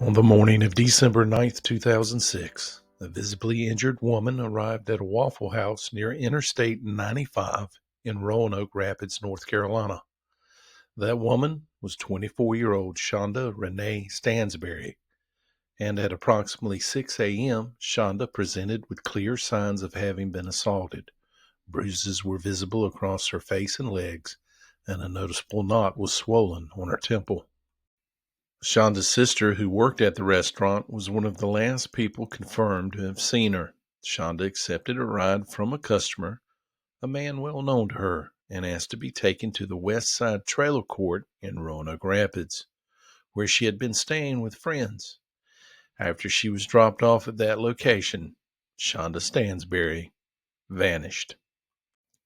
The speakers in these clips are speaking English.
On the morning of December 9th, 2006, a visibly injured woman arrived at a Waffle House near Interstate 95 in Roanoke Rapids, North Carolina. That woman was 24-year-old Shonda Renee Stansbury, and at approximately 6 a.m., Shonda presented with clear signs of having been assaulted. Bruises were visible across her face and legs, and a noticeable knot was swollen on her temple. Shonda's sister, who worked at the restaurant, was one of the last people confirmed to have seen her. Shonda accepted a ride from a customer, a man well known to her, and asked to be taken to the West Side Trailer Court in Roanoke Rapids, where she had been staying with friends. After she was dropped off at that location, Shonda Stansbury vanished.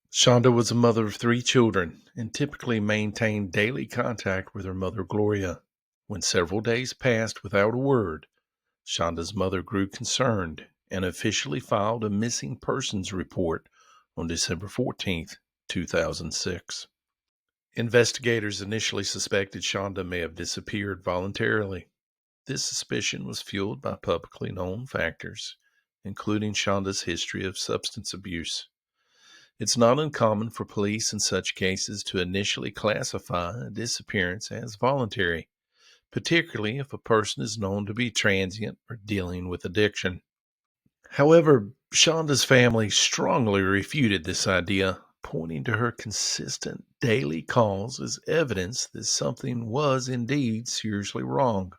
Shonda was a mother of 3 children and typically maintained daily contact with her mother, Gloria. When several days passed without a word, Shonda's mother grew concerned and officially filed a missing persons report on December 14th, 2006. Investigators initially suspected Shonda may have disappeared voluntarily. This suspicion was fueled by publicly known factors, including Shonda's history of substance abuse. It's not uncommon for police in such cases to initially classify a disappearance as voluntary, particularly if a person is known to be transient or dealing with addiction. However, Shonda's family strongly refuted this idea, pointing to her consistent daily calls as evidence that something was indeed seriously wrong.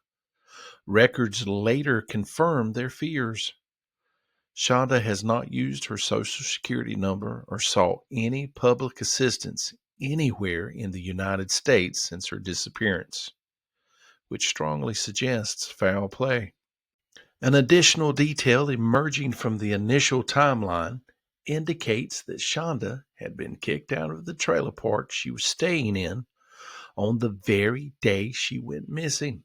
Records later confirmed their fears. Shonda has not used her Social Security number or sought any public assistance anywhere in the United States since her disappearance, which strongly suggests foul play. An additional detail emerging from the initial timeline indicates that Shonda had been kicked out of the trailer park she was staying in on the very day she went missing.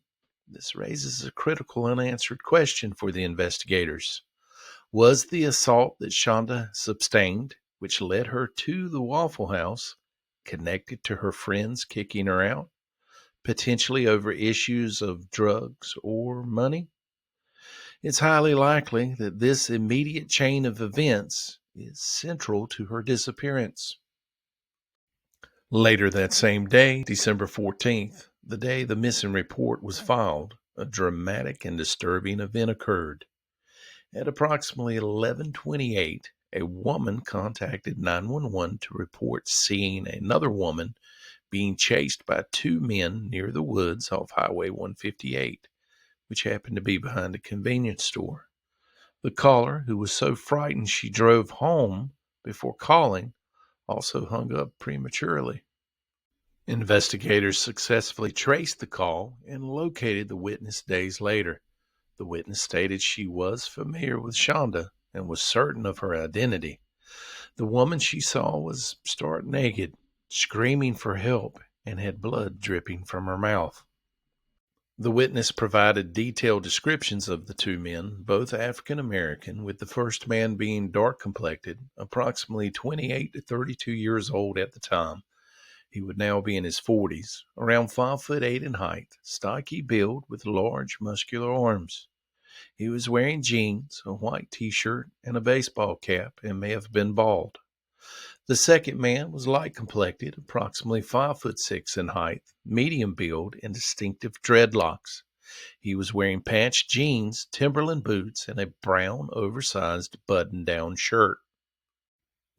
This raises a critical unanswered question for the investigators. Was the assault that Shonda sustained, which led her to the Waffle House, connected to her friends kicking her out, potentially over issues of drugs or money? It's highly likely that this immediate chain of events is central to her disappearance. Later that same day, December 14th, the day the missing report was filed, a dramatic and disturbing event occurred. At approximately 11:28, a woman contacted 911 to report seeing another woman being chased by 2 men near the woods off Highway 158, which happened to be behind a convenience store. The caller, who was so frightened she drove home before calling, also hung up prematurely. Investigators successfully traced the call and located the witness days later. The witness stated she was familiar with Shonda and was certain of her identity. The woman she saw was stark naked, screaming for help, and had blood dripping from her mouth. The witness provided detailed descriptions of the 2 men, both African American, with the first man being dark-complected, approximately 28 to 32 years old at the time. He would now be in his 40s, around 5'8" in height, stocky build with large muscular arms. He was wearing jeans, a white t-shirt, and a baseball cap, and may have been bald. The second man was light-complected, approximately 5'6" in height, medium build, and distinctive dreadlocks. He was wearing patched jeans, Timberland boots, and a brown, oversized button-down shirt.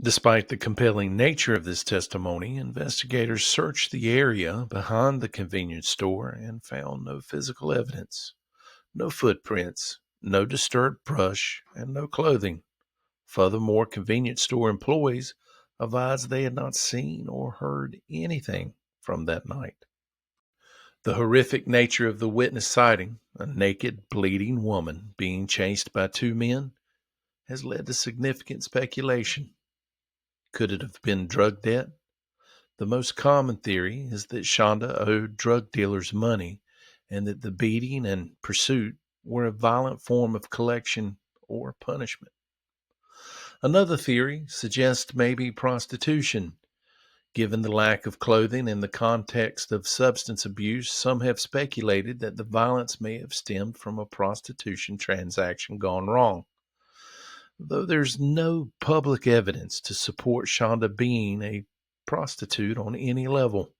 Despite the compelling nature of this testimony, investigators searched the area behind the convenience store and found no physical evidence, no footprints, no disturbed brush, and no clothing. Furthermore, convenience store employees advised they had not seen or heard anything from that night. The horrific nature of the witness sighting, a naked, bleeding woman being chased by 2 men, has led to significant speculation. Could it have been drug debt? The most common theory is that Shonda owed drug dealers money and that the beating and pursuit were a violent form of collection or punishment. Another theory suggests maybe prostitution. Given the lack of clothing and the context of substance abuse, some have speculated that the violence may have stemmed from a prostitution transaction gone wrong, though there's no public evidence to support Shonda being a prostitute on any level.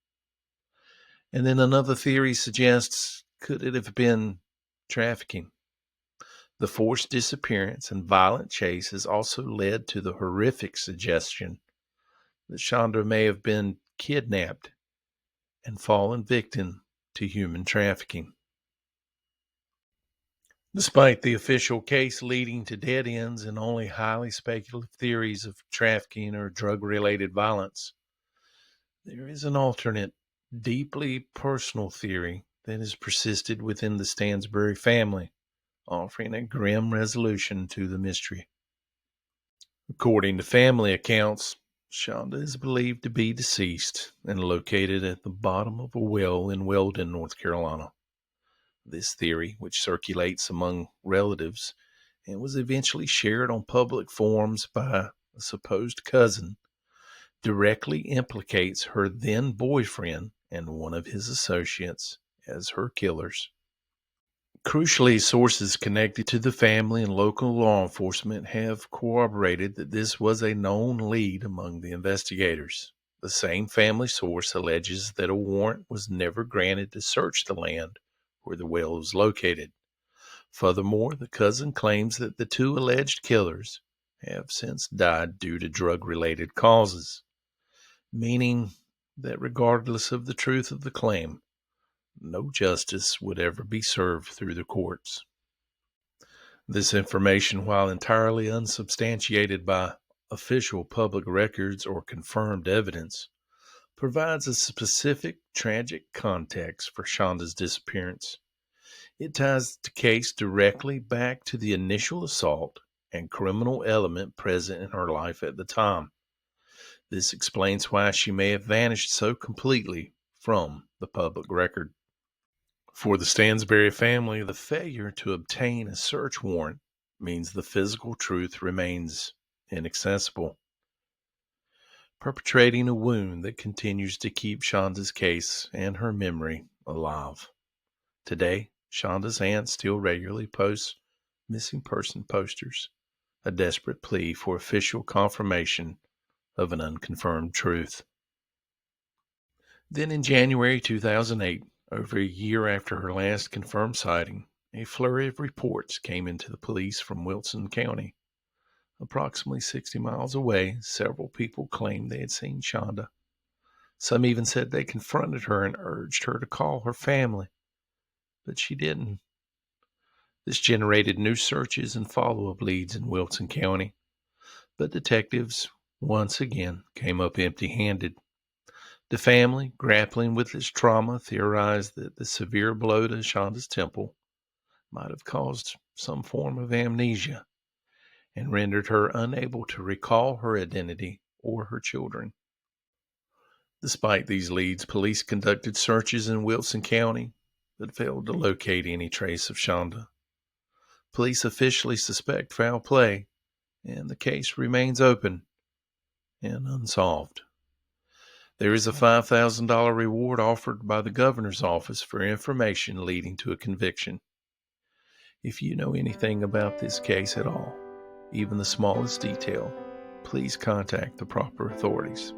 And then another theory suggests, could it have been trafficking? The forced disappearance and violent chase has also led to the horrific suggestion that Shonda may have been kidnapped and fallen victim to human trafficking. Despite the official case leading to dead ends and only highly speculative theories of trafficking or drug-related violence, there is an alternate, deeply personal theory that has persisted within the Stansbury family, offering a grim resolution to the mystery. According to family accounts, Shonda is believed to be deceased and located at the bottom of a well in Weldon, North Carolina. This theory, which circulates among relatives and was eventually shared on public forums by a supposed cousin, directly implicates her then boyfriend and one of his associates as her killers. Crucially, sources connected to the family and local law enforcement have corroborated that this was a known lead among the investigators. The same family source alleges that a warrant was never granted to search the land where the well was located. Furthermore, the cousin claims that the two alleged killers have since died due to drug-related causes, meaning that regardless of the truth of the claim, no justice would ever be served through the courts. This information, while entirely unsubstantiated by official public records or confirmed evidence, provides a specific tragic context for Shonda's disappearance. It ties the case directly back to the initial assault and criminal element present in her life at the time. This explains why she may have vanished so completely from the public record. For the Stansbury family, the failure to obtain a search warrant means the physical truth remains inaccessible, perpetrating a wound that continues to keep Shonda's case and her memory alive. Today, Shonda's aunt still regularly posts missing person posters, a desperate plea for official confirmation of an unconfirmed truth. Then in January 2008, over a year after her last confirmed sighting, a flurry of reports came into the police from Wilson County. Approximately 60 miles away, several people claimed they had seen Shonda. Some even said they confronted her and urged her to call her family, but she didn't. This generated new searches and follow-up leads in Wilson County, but detectives once again came up empty-handed. The family, grappling with this trauma, theorized that the severe blow to Shonda's temple might have caused some form of amnesia and rendered her unable to recall her identity or her children. Despite these leads, police conducted searches in Wilson County but failed to locate any trace of Shonda. Police officially suspect foul play, and the case remains open and unsolved. There is a $5,000 reward offered by the governor's office for information leading to a conviction. If you know anything about this case at all, even the smallest detail, please contact the proper authorities.